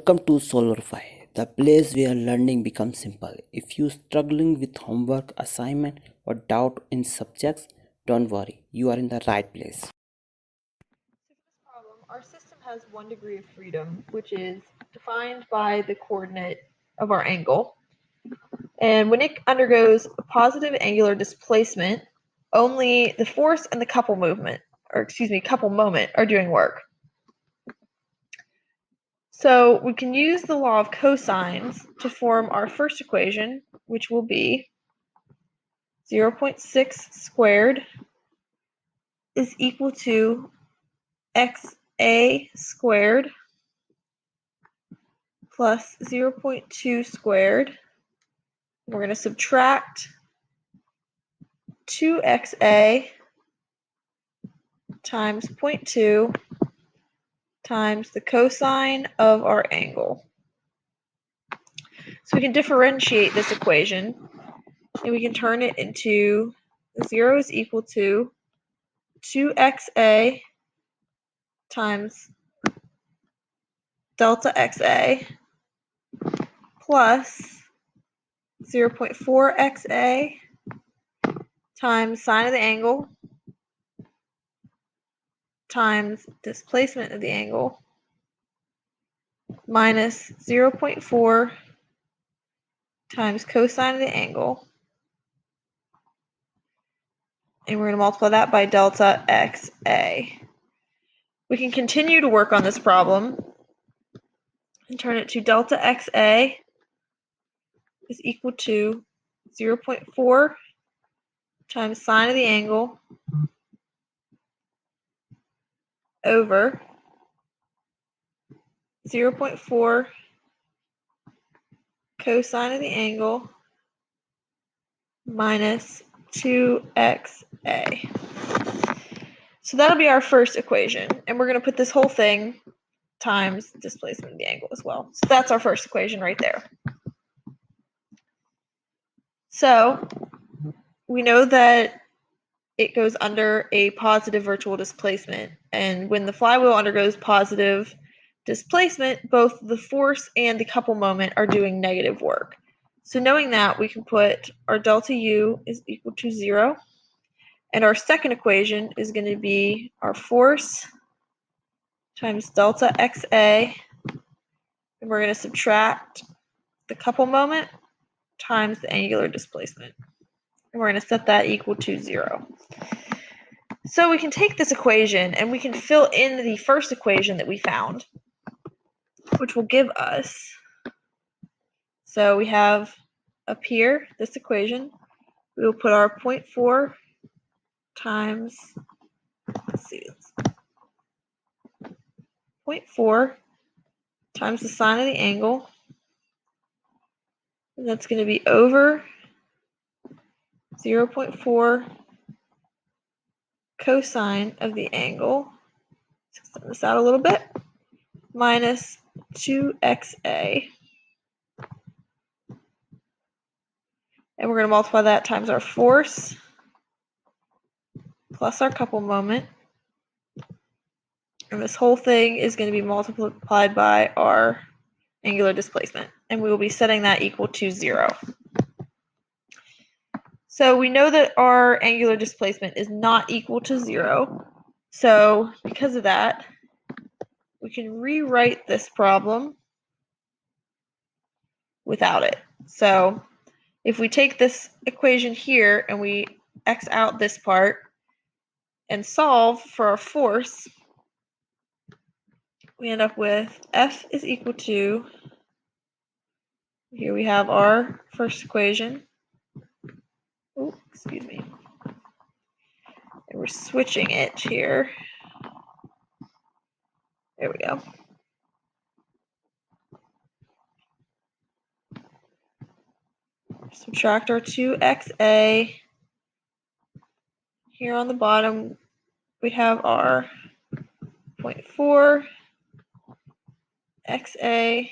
Welcome to solverfy, the place where learning becomes simple. If you're struggling with homework, assignment, or doubt in subjects, don't worry, you are in the right place. So for this problem, our system has 1 degree of freedom, which is defined by the coordinate of our angle. And when it undergoes a positive angular displacement, only the force and the couple moment are doing work. So we can use the law of cosines to form our first equation, which will be 0.6 squared is equal to xa squared plus 0.2 squared. We're going to subtract 2xa times 0.2 times the cosine of our angle. So we can differentiate this equation, and we can turn it into 0 is equal to 2xa times delta xa plus 0.4xa times sine of the angle times displacement of the angle minus 0.4 times cosine of the angle, and we're going to multiply that by delta xa. We can continue to work on this problem and turn it to delta xa is equal to 0.4 times sine of the angle over 0.4 cosine of the angle minus 2xa. So that'll be our first equation, and we're going to put this whole thing times displacement of the angle as well. So that's our first equation right there. So we know that it goes under a positive virtual displacement, and when the flywheel undergoes positive displacement, both the force and the couple moment are doing negative work. So knowing that, we can put our delta U is equal to 0, and our second equation is going to be our force times delta xa, and we're going to subtract the couple moment times the angular displacement, and we're going to set that equal to 0. So we can take this equation and we can fill in the first equation that we found, which will give us, so we have up here this equation, we will put our 0.4 times, let's see, 0.4 times the sine of the angle, and that's going to be over 0.4 cosine of the angle, let's extend this out a little bit, minus 2xa, and we're going to multiply that times our force plus our couple moment, and this whole thing is going to be multiplied by our angular displacement, and we will be setting that equal to 0. So we know that our angular displacement is not equal to 0, so because of that, we can rewrite this problem without it. So if we take this equation here and we x out this part and solve for our force, we end up with F is equal to, here we have our first equation. Oh, excuse me. And we're switching it here. There we go. Subtract our 2xa. Here on the bottom, we have our 0.4 xa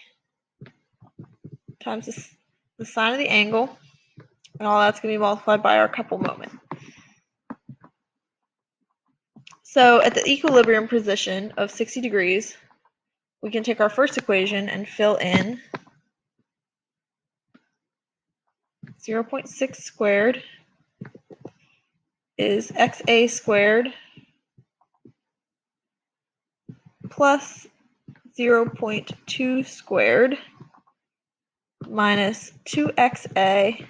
times the sine of the angle, and all that's going to be multiplied by our couple moment. So at the equilibrium position of 60 degrees, we can take our first equation and fill in 0.6 squared is xa squared plus 0.2 squared minus 2xa,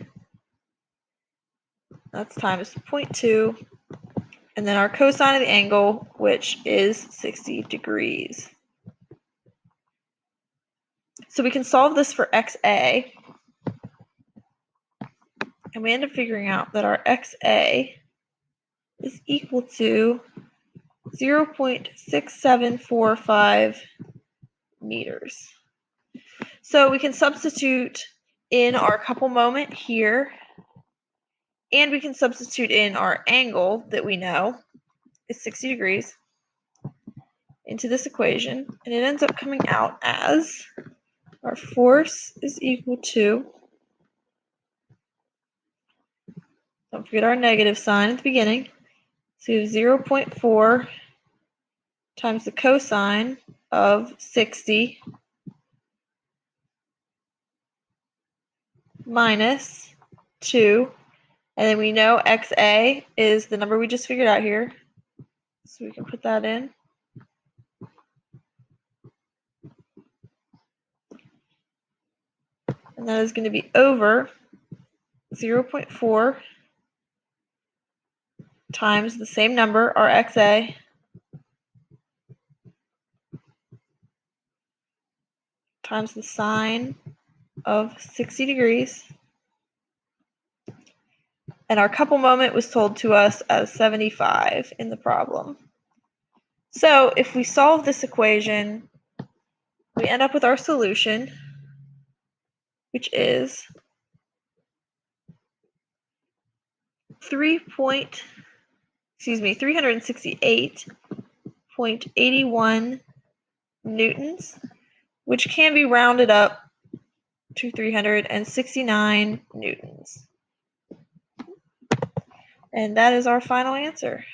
that's times 0.2, and then our cosine of the angle, which is 60 degrees. So we can solve this for xa, and we end up figuring out that our xa is equal to 0.6745 meters. So we can substitute in our couple moment here, and we can substitute in our angle that we know is 60 degrees into this equation, and it ends up coming out as our force is equal to, don't forget our negative sign at the beginning, so you have 0.4 times the cosine of 60 minus 2, and then we know xa is the number we just figured out here, so we can put that in. And that is going to be over 0.4 times the same number, our xa, times the sine of 60 degrees. And our couple moment was told to us as 75 in the problem. So if we solve this equation, we end up with our solution, which is 368.81 newtons, which can be rounded up to 369 newtons. And that is our final answer.